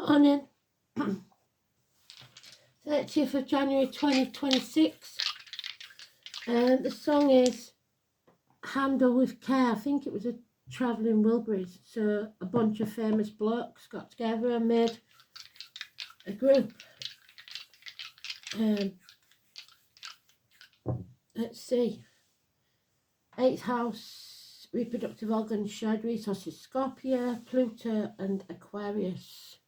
Morning, 30th of January 2026. The song is Handle with Care. I think it was a Travelling Wilburys. So a bunch of famous blokes got together and made a group. Let's see. 8th house, reproductive organs, shared resources, Scorpio, Pluto and Aquarius.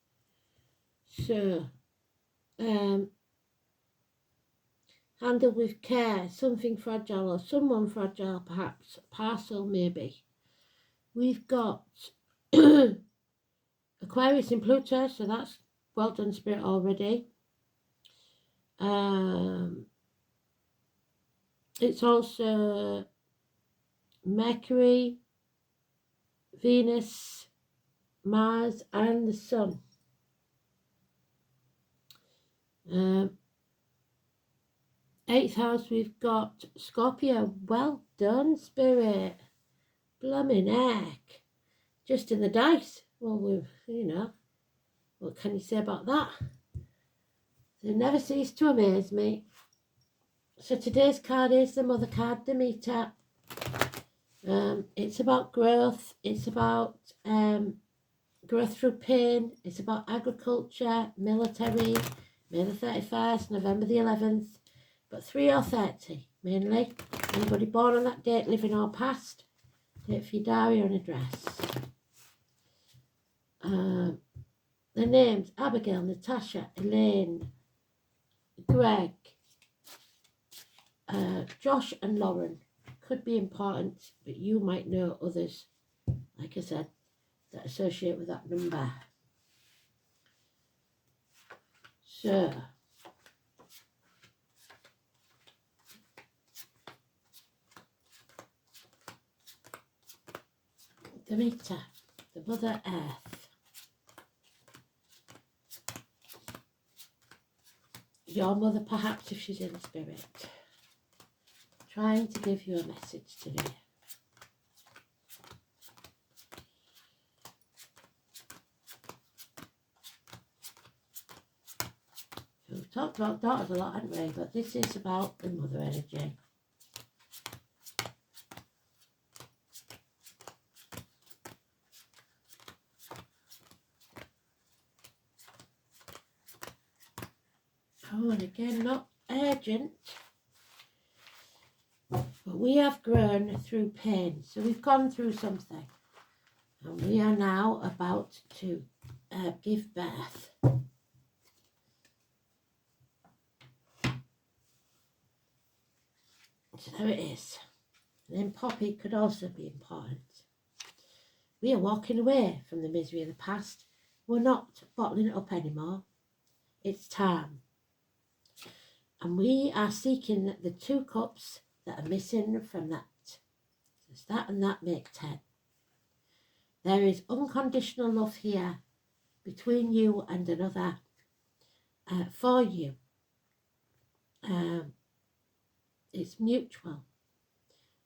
So, handle with care, something fragile or someone fragile, perhaps, parcel maybe. We've got Aquarius in Pluto, so that's well done, Spirit, already. It's also Mercury, Venus, Mars and the Sun. 8th house, we've got Scorpio. Well done, Spirit. Blooming heck. Just in the dice. Well, what can you say about that? They never cease to amaze me. So today's card is the Mother card, Demeter. It's about growth. It's about growth through pain. It's about agriculture, military, May the 31st, November the 11th. But 3 or 30, mainly. Anybody born on that date, living or past. Date for your diary or an address. The names, Abigail, Natasha, Elaine, Greg, Josh and Lauren. Could be important, but you might know others, like I said, that associate with that number. So, Demeter, the Mother Earth. Your mother, perhaps, if she's in spirit. Trying to give you a message today. We've talked about daughters a lot, haven't we? But this is about the mother energy. Oh, and again, not urgent. But we have grown through pain. So we've gone through something. And we are now about to give birth. So there it is. And then Poppy could also be important. We are walking away from the misery of the past. We're not bottling it up anymore. It's time. And we are seeking the 2 cups that are missing from that. So that and that make 10. There is unconditional love here between you and another for you. It's mutual.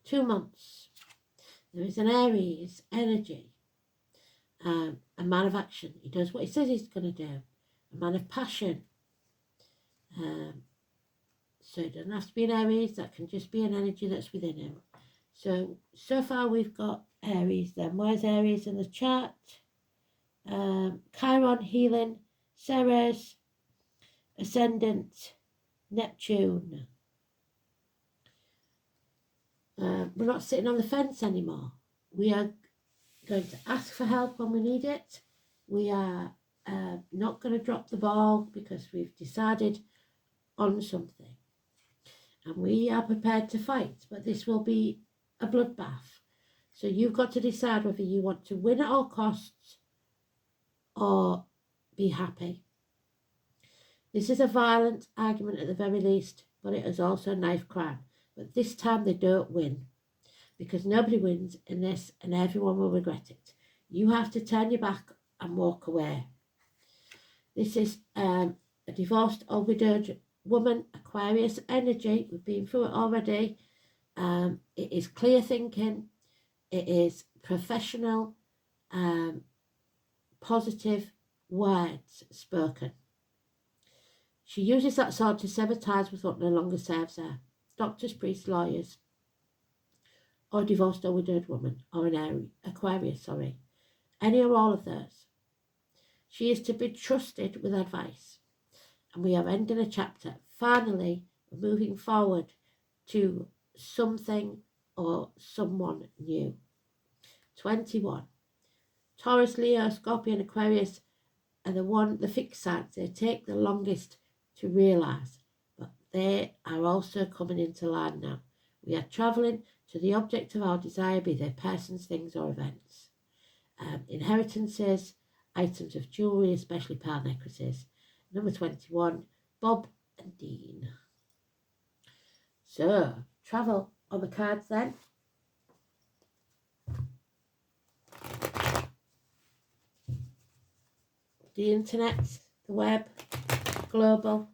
2 months. There is an Aries energy. A man of action. He does what he says he's going to do. A man of passion. So it doesn't have to be an Aries. That can just be an energy that's within him. So far we've got Aries then. Where's Aries in the chart? Chiron, healing, Ceres, ascendant, Neptune. We're not sitting on the fence anymore. We are going to ask for help when we need it. We are not going to drop the ball because we've decided on something. And we are prepared to fight, but this will be a bloodbath. So you've got to decide whether you want to win at all costs or be happy. This is a violent argument at the very least, but it is also a knife crime. But this time they don't win, because nobody wins in this and everyone will regret it. You have to turn your back and walk away. This is a divorced or widowed woman, Aquarius energy. We've been through it already. It is clear thinking. It is professional, positive, words spoken. She uses that sword to sever ties with what no longer serves her. Doctors, priests, lawyers, or a divorced or widowed woman, or an Aquarius, any or all of those. She is to be trusted with advice. And we are ending a chapter. Finally, moving forward to something or someone new. 21. Taurus, Leo, Scorpion, Aquarius are the fixed signs. They take the longest to realise, but they are also coming into line now. We are travelling to the object of our desire, be they persons, things or events. Inheritances, items of jewellery, especially pearl necklaces. Number 21, Bob and Dean. So, travel on the cards then. The internet, the web, global.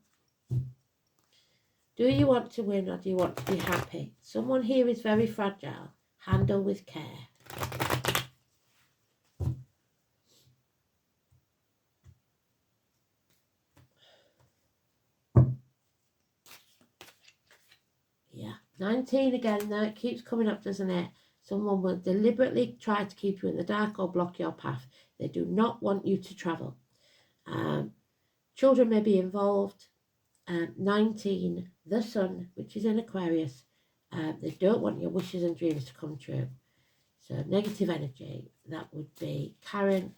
Do you want to win or do you want to be happy? Someone here is very fragile. Handle with care. Yeah, 19 again though, it keeps coming up, doesn't it? Someone will deliberately try to keep you in the dark or block your path. They do not want you to travel. Children may be involved. 19, the sun, which is in Aquarius. They don't want your wishes and dreams to come true. So negative energy, that would be Karen.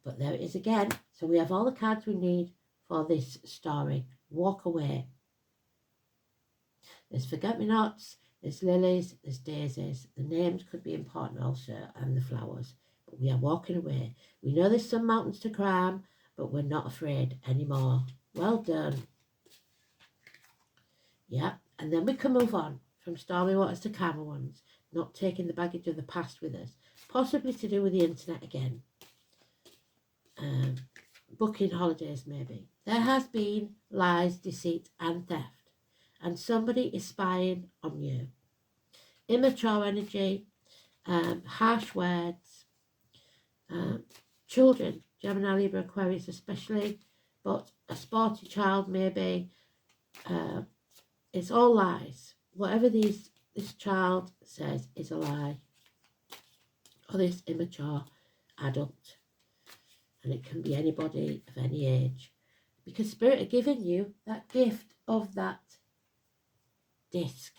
But there it is again. So we have all the cards we need for this story. Walk away. There's forget-me-nots, there's lilies, there's daisies. The names could be important also, and the flowers. But we are walking away. We know there's some mountains to climb, but we're not afraid anymore. Well done. Yeah, and then we can move on from stormy waters to calmer ones, not taking the baggage of the past with us, possibly to do with the internet again. Booking holidays maybe. There has been lies, deceit and theft, and somebody is spying on you. Immature energy, harsh words, children, Gemini, Libra, Aquarius especially, but a sporty child maybe. It's all lies. Whatever this child says is a lie. Or this immature adult. And it can be anybody of any age. Because Spirit are giving you that gift of that disc.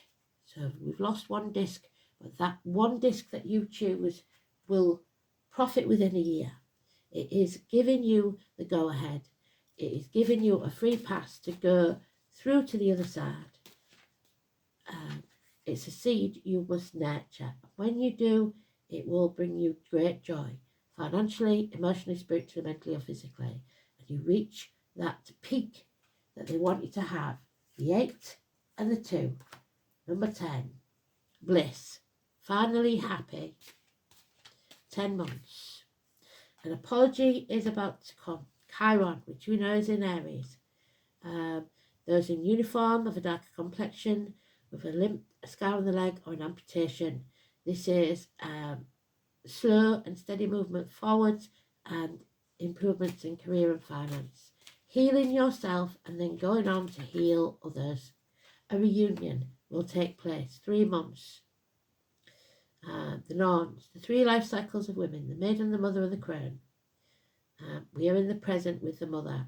So we've lost one disc, but that one disc that you choose will profit within a year. It is giving you the go-ahead. It is giving you a free pass to go through to the other side. It's a seed you must nurture. When you do, it will bring you great joy, financially, emotionally, spiritually, mentally, or physically. And you reach that peak that they want you to have. The 8 and the 2. Number 10, bliss. Finally happy. 10 months. An apology is about to come. Chiron, which we know is in Aries. Those in uniform of a darker complexion, with a limp, a scar on the leg, or an amputation. This is slow and steady movement forwards and improvements in career and finance. Healing yourself and then going on to heal others. A reunion will take place. 3 months. The Norns, the 3 life cycles of women, the maiden, the mother, and the crone. We are in the present with the mother,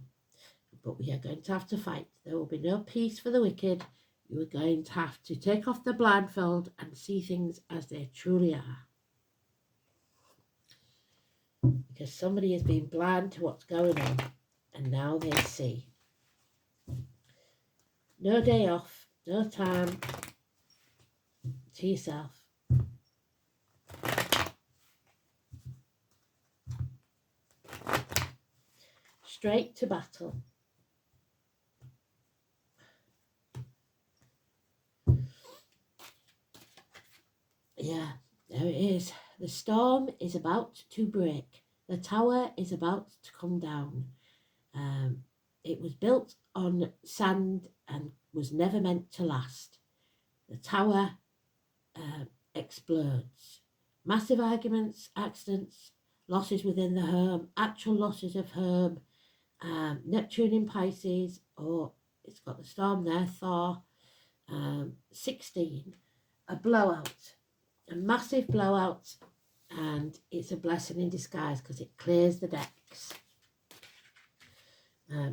but we are going to have to fight. There will be no peace for the wicked. You are going to have to take off the blindfold and see things as they truly are. Because somebody has been blind to what's going on, and now they see. No day off, no time to yourself. Straight to battle. Yeah, there it is. The storm is about to break. The tower is about to come down. It was built on sand and was never meant to last. The tower explodes. Massive arguments, accidents, losses within the home, actual losses of home, Neptune in Pisces, or it's got the storm there, Thor, 16, a blowout, a massive blowout, and it's a blessing in disguise because it clears the decks.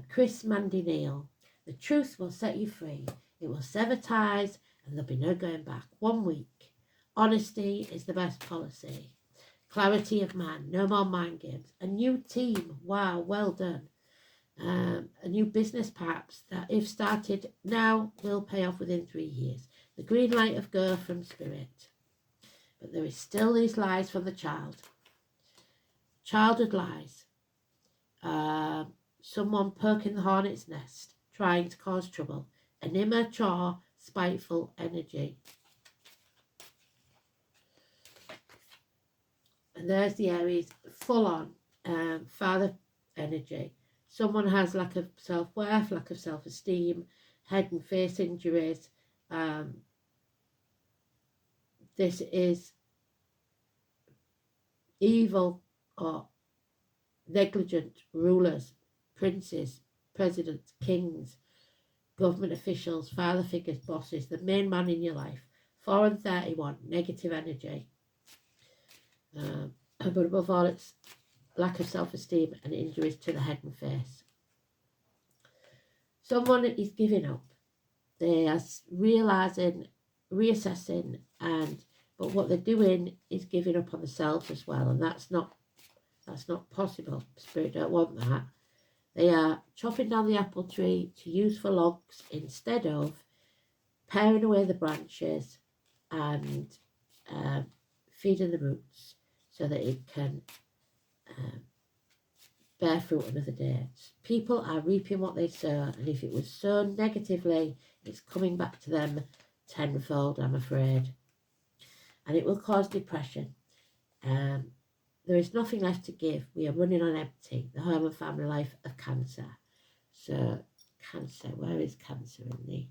Chris Mandy Neal, the truth will set you free. It will sever ties and there'll be no going back. 1 week. Honesty is the best policy. Clarity of man, no more mind games. A new team, wow, well done. A new business perhaps that if started now will pay off within 3 years. The green light of go from spirit. But there is still these lies from the child. Childhood lies. Someone poking the hornet's nest, trying to cause trouble. An immature, spiteful energy. And there's the Aries, full on father energy. Someone has lack of self-worth, lack of self-esteem, head and face injuries. This is evil or negligent rulers, princes, presidents, kings, government officials, father figures, bosses, the main man in your life. 4 and 31, negative energy. But above all, it's lack of self-esteem and injuries to the head and face. Someone is giving up. They are realising, reassessing, but what they're doing is giving up on themselves as well, and that's not possible. Spirit don't want that. They are chopping down the apple tree to use for logs instead of paring away the branches and feeding the roots so that it can bear fruit another day. People are reaping what they sow, and if it was sown negatively, it's coming back to them tenfold, I'm afraid. And it will cause depression. There is nothing left to give. We are running on empty. The home and family life of Cancer. So, Cancer, where is Cancer in the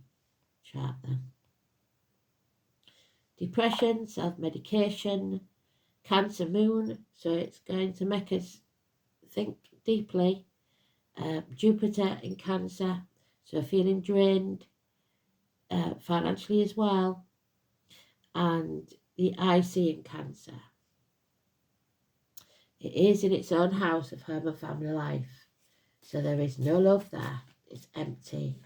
chart then? Depression, self-medication, Cancer moon. So it's going to make us think deeply. Jupiter in Cancer. So feeling drained financially as well. And the IC in Cancer. It is in its own house of home and family life. So there is no love there. It's empty.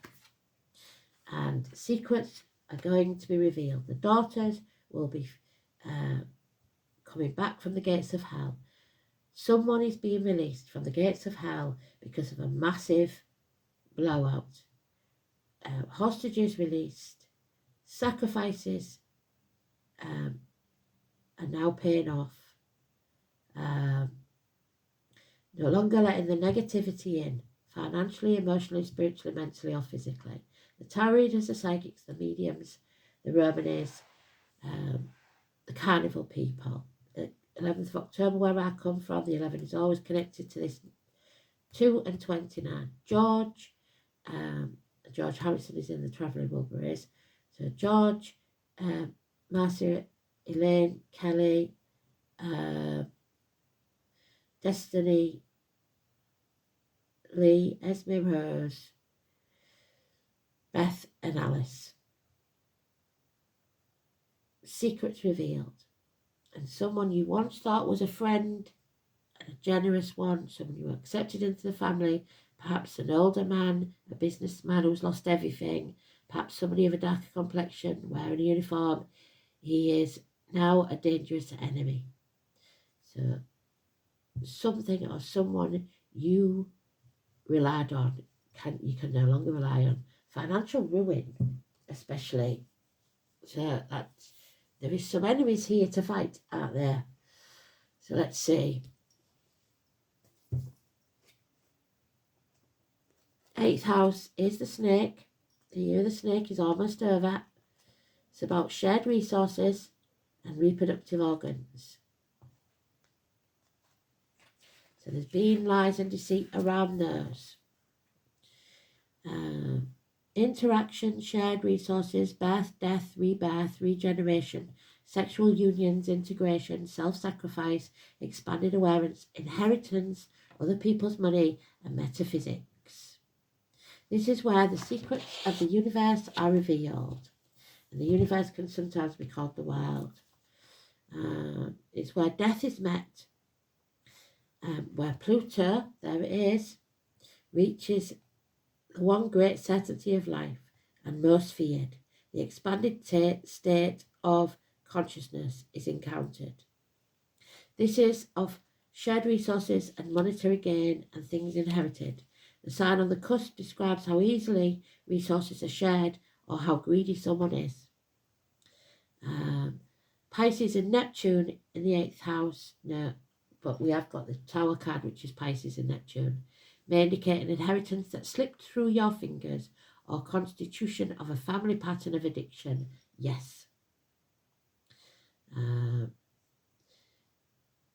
And secrets are going to be revealed. The daughters will be coming back from the gates of hell. Someone is being released from the gates of hell because of a massive blowout. Hostages released. Sacrifices are now paying off. No longer letting the negativity in, financially, emotionally, spiritually, mentally, or physically. The tarot readers, the psychics, the mediums, the Romanes, the carnival people. The 11th of October, where I come from, the 11 is always connected to this 2 and 29. George Harrison is in the Travelling Wilburys. So George, Marcia, Elaine, Kelly, Destiny, Lee, Esme Rose, Beth and Alice. Secrets revealed. And someone you once thought was a friend, and a generous one, someone you accepted into the family, perhaps an older man, a businessman who's lost everything, perhaps somebody of a darker complexion, wearing a uniform. He is now a dangerous enemy. So something or someone you relied on, you can no longer rely on. Financial ruin, especially. So there is some enemies here to fight out there. So let's see. 8th house is the snake. The year of the snake is almost over. It's about shared resources and reproductive organs. So there's been lies and deceit around those. Interaction, shared resources, birth, death, rebirth, regeneration, sexual unions, integration, self-sacrifice, expanded awareness, inheritance, other people's money, and metaphysics. This is where the secrets of the universe are revealed. And the universe can sometimes be called the world. It's where death is met, where Pluto, there it is, reaches the one great certainty of life and most feared. The expanded state of consciousness is encountered. This is of shared resources and monetary gain and things inherited. The sign on the cusp describes how easily resources are shared or how greedy someone is. Pisces and Neptune in the 8th house, no, but we have got the Tower card, which is Pisces and Neptune, may indicate an inheritance that slipped through your fingers or constitution of a family pattern of addiction. Yes.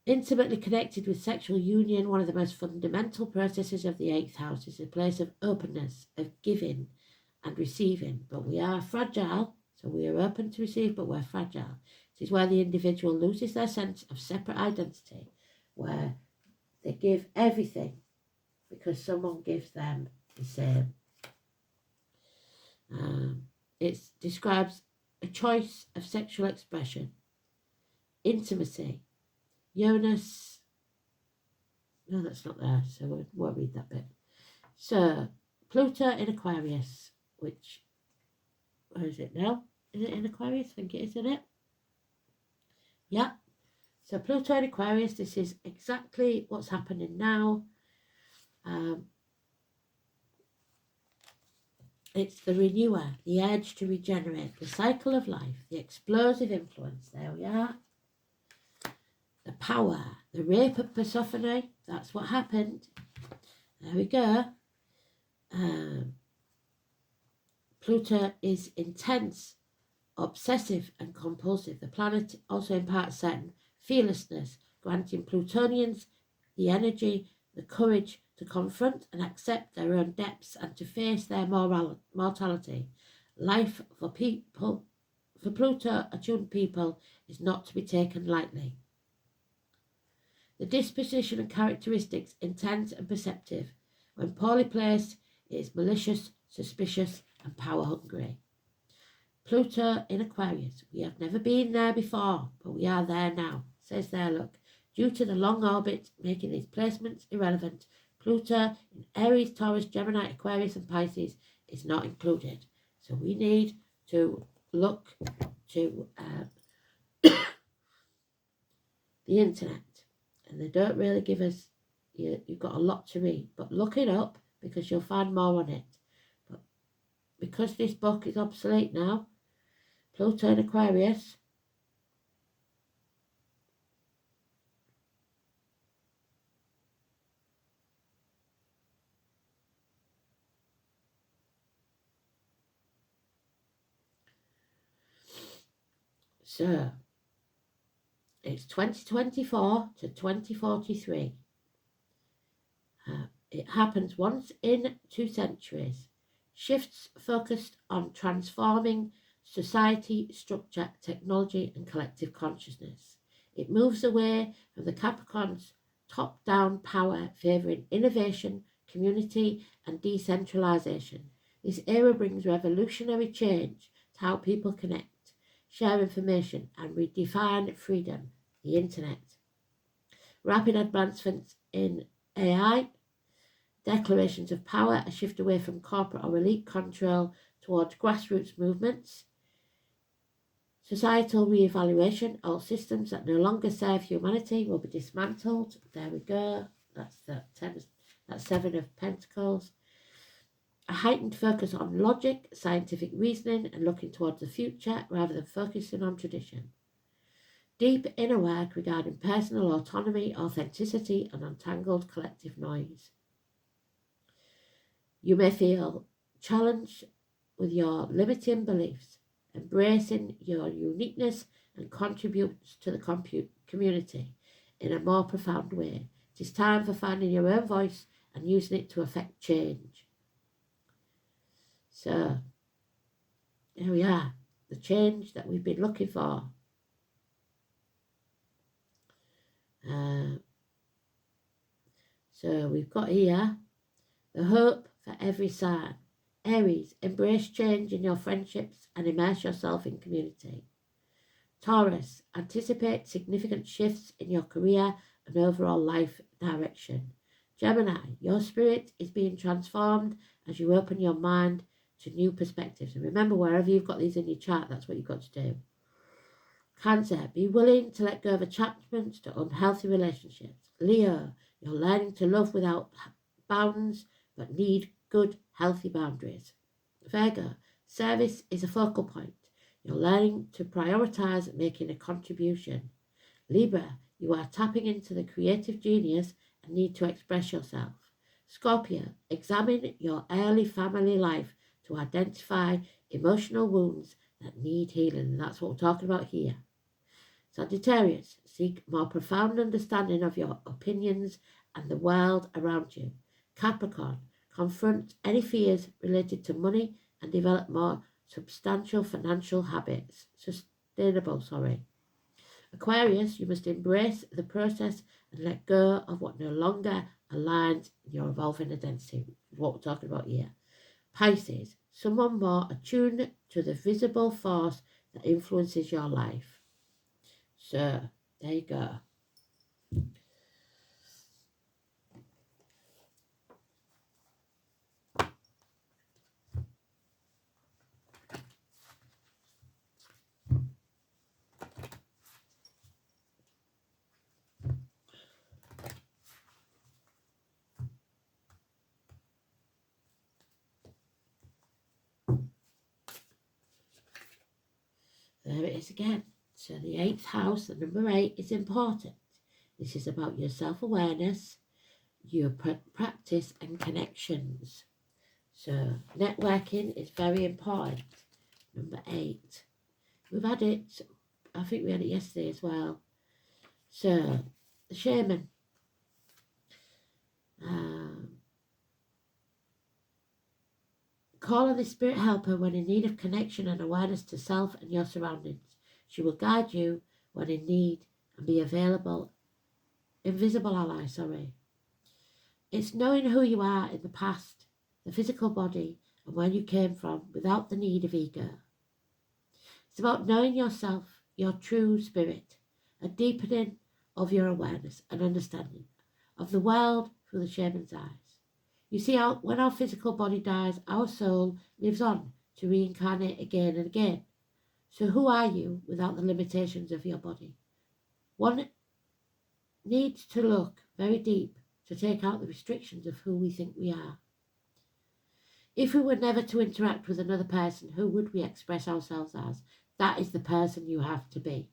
Intimately connected with sexual union, one of the most fundamental processes of the 8th house is a place of openness, of giving and receiving. But we are fragile, so we are open to receive, but we're fragile. This is where the individual loses their sense of separate identity, where they give everything because someone gives them the same. It describes a choice of sexual expression, intimacy, Uranus. No, that's not there, so we won't read that bit. So, Pluto in Aquarius, which, where is it now? Is it in Aquarius? I think it is, isn't it? Yeah. So, Pluto in Aquarius, this is exactly what's happening now. It's the renewer, the urge to regenerate, the cycle of life, the explosive influence. There we are. The power, the rape of Persephone. That's what happened. There we go. Pluto is intense, obsessive and compulsive. The planet also imparts certain fearlessness, granting Plutonians the energy, the courage to confront and accept their own depths and to face their mortality. Life for people, for Pluto-attuned people, is not to be taken lightly. The disposition and characteristics, intense and perceptive. When poorly placed, it is malicious, suspicious, and power-hungry. Pluto in Aquarius. We have never been there before, but we are there now. It says there, look. Due to the long orbit making these placements irrelevant, Pluto in Aries, Taurus, Gemini, Aquarius, and Pisces is not included. So we need to look to the internet. And they don't really give us, you've got a lot to read, but look it up because you'll find more on it. But because this book is obsolete now, Pluto in Aquarius, so it's 2024 to 2043. It happens once in 2 centuries. Shifts focused on transforming society, structure, technology, and collective consciousness. It moves away from the Capricorn's top-down power, favouring innovation, community, and decentralisation. This era brings revolutionary change to how people connect, share information, and redefine freedom, the internet. Rapid advancements in AI, declarations of power, a shift away from corporate or elite control towards grassroots movements, societal re-evaluation, all systems that no longer serve humanity will be dismantled. There we go. That's that's 7 of Pentacles. A heightened focus on logic, scientific reasoning, and looking towards the future rather than focusing on tradition. Deep inner work regarding personal autonomy, authenticity, and untangled collective noise. You may feel challenged with your limiting beliefs, embracing your uniqueness and contributes to the community in a more profound way. It is time for finding your own voice and using it to affect change. So, here we are, the change that we've been looking for. So we've got here the hope for every sign. Aries, embrace change in your friendships and immerse yourself in community. Taurus, anticipate significant shifts in your career and overall life direction. Gemini, your spirit is being transformed as you open your mind to new perspectives. And remember, wherever you've got these in your chart, that's what you've got to do. Cancer, be willing to let go of attachments to unhealthy relationships. Leo, you're learning to love without bounds, but need good, healthy boundaries. Virgo, service is a focal point. You're learning to prioritize making a contribution. Libra, you are tapping into the creative genius and need to express yourself. Scorpio, examine your early family life to identify emotional wounds that need healing. And that's what we're talking about here. Sagittarius, seek more profound understanding of your opinions and the world around you. Capricorn, confront any fears related to money and develop more substantial financial habits. Aquarius, you must embrace the process and let go of what no longer aligns in your evolving identity. What we're talking about here. Pisces, someone more attuned to the visible force that influences your life. So, there you go. There it is again. So the 8th house, the number 8, is important. This is about your self-awareness, your practice and connections. So networking is very important. Number 8. We've had it, I think we had it yesterday as well. So the shaman. Call on the spirit helper when in need of connection and awareness to self and your surroundings. She will guide you when in need and be available. Invisible ally, It's knowing who you are in the past, the physical body, and where you came from without the need of ego. It's about knowing yourself, your true spirit, a deepening of your awareness and understanding of the world through the shaman's eyes. You see, when our physical body dies, our soul lives on to reincarnate again and again. So who are you without the limitations of your body? One needs to look very deep to take out the restrictions of who we think we are. If we were never to interact with another person, who would we express ourselves as? That is the person you have to be.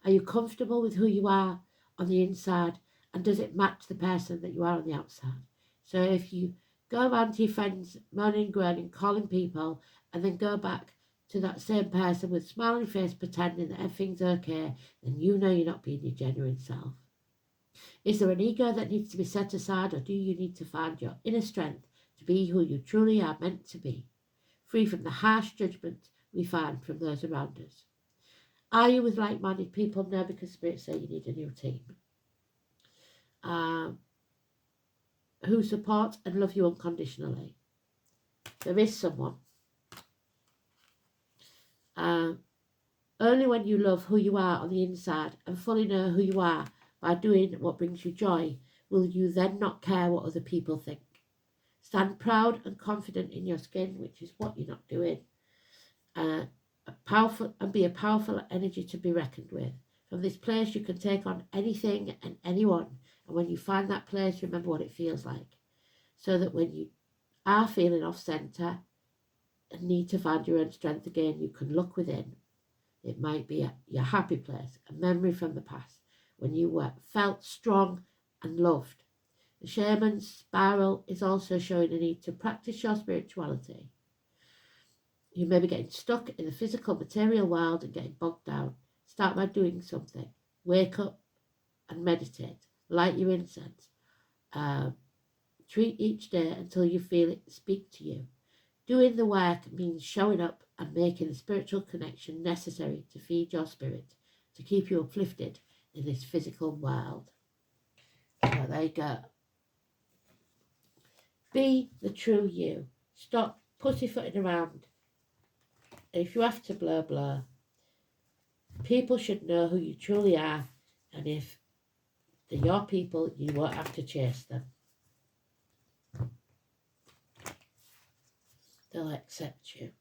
Are you comfortable with who you are on the inside, and does it match the person that you are on the outside? So if you go around to your friends moaning, groaning, calling people, and then go back to that same person with smiling face pretending that everything's okay, then you know you're not being your genuine self. Is there an ego that needs to be set aside, or do you need to find your inner strength to be who you truly are meant to be, free from the harsh judgment we find from those around us? Are you with like-minded people? No, because spirits say you need a new team. Who support and love you unconditionally. There is someone. Only when you love who you are on the inside and fully know who you are by doing what brings you joy will you then not care what other people think. Stand proud and confident in your skin, which is what you're not doing. Be a powerful energy to be reckoned with. From this place you can take on anything and anyone. And when you find that place, remember what it feels like. So that when you are feeling off centre and need to find your own strength again, you can look within. It might be your happy place, a memory from the past, when you felt strong and loved. The shaman's spiral is also showing a need to practice your spirituality. You may be getting stuck in the physical material world and getting bogged down. Start by doing something. Wake up and meditate. Light your incense. Treat each day until you feel it speak to you. Doing the work means showing up and making the spiritual connection necessary to feed your spirit, to keep you uplifted in this physical world. So there you go. Be the true you. Stop pussyfooting around. If you have to blur blur, people should know who you truly are, and if they're your people, you won't have to chase them. They'll accept you.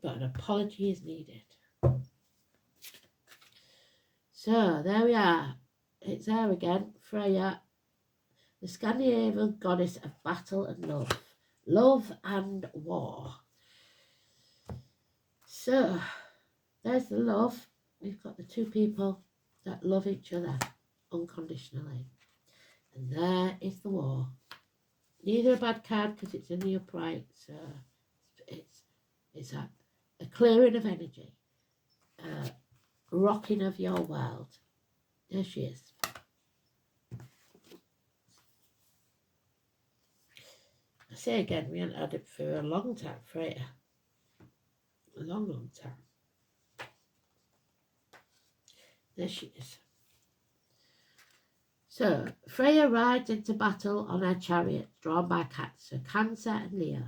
But an apology is needed. So, there we are. It's there again. Freya, the Scandinavian goddess of battle and love. Love and war. So, there's the love. We've got the two people that love each other unconditionally. And there is the war. Neither a bad card because it's in the upright. So, it's a clearing of energy. Rocking of your world. There she is. I say again, we haven't had it for a long time, Freya. A long, long time. There she is. So, Freya rides into battle on her chariot, drawn by cats, so Cancer and Leo.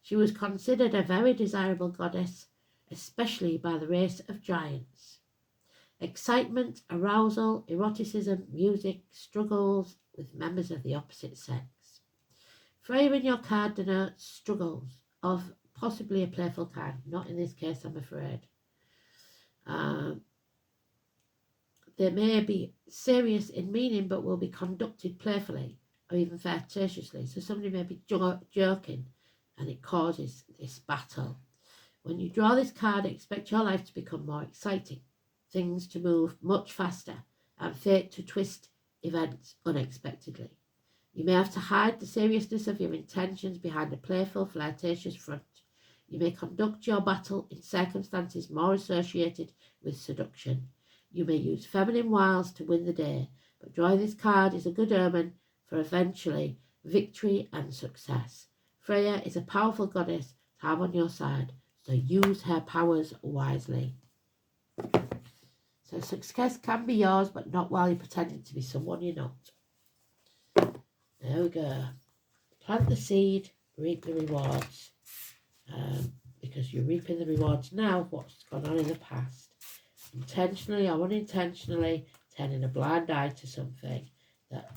She was considered a very desirable goddess, especially by the race of giants. Excitement, arousal, eroticism, music, struggles with members of the opposite sex. Freya in your card denotes struggles of possibly a playful kind. Not in this case, I'm afraid. They may be serious in meaning, but will be conducted playfully or even flirtatiously. So somebody may be joking, and it causes this battle. When you draw this card, expect your life to become more exciting, things to move much faster, and fate to twist events unexpectedly. You may have to hide the seriousness of your intentions behind a playful, flirtatious front. You may conduct your battle in circumstances more associated with seduction. You may use feminine wiles to win the day, but drawing this card is a good omen for eventually victory and success. Freya is a powerful goddess to have on your side, so use her powers wisely. So success can be yours, but not while you're pretending to be someone you're not. There we go. Plant the seed, reap the rewards. Because you're reaping the rewards now of what's gone on in the past. Intentionally or unintentionally turning a blind eye to something that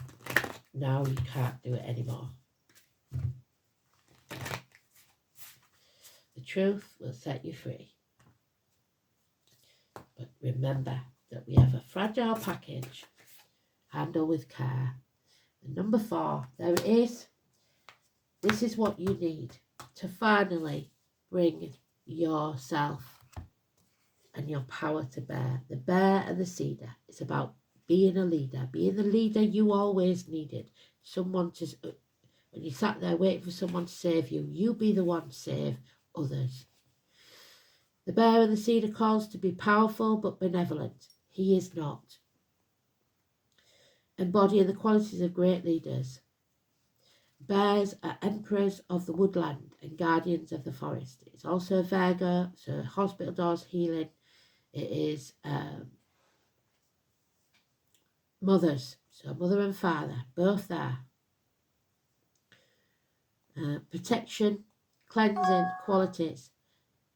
now you can't do it anymore. The truth will set you free. But remember that we have a fragile package. Handle with care. And number 4, there it is. This is what you need to finally bring yourself and your power to bear. The bear and the cedar. It's about being a leader. Being the leader you always needed. Someone to, when you sat there waiting for someone to save you, you be the one to save others. The bear and the cedar calls to be powerful but benevolent. He is not. Embodying the qualities of great leaders. Bears are emperors of the woodland and guardians of the forest. It's also Virgo, so hospital doors, healing. It is mothers, so mother and father, both there. Protection, cleansing qualities.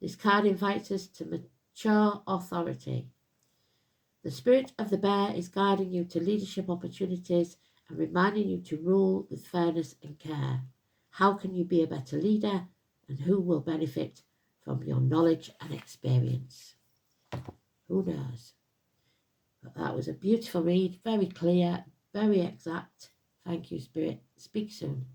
This card invites us to mature authority. The spirit of the bear is guiding you to leadership opportunities and reminding you to rule with fairness and care. How can you be a better leader, and who will benefit from your knowledge and experience? Who knows? But that was a beautiful read, very clear, very exact. Thank you, Spirit. Speak soon.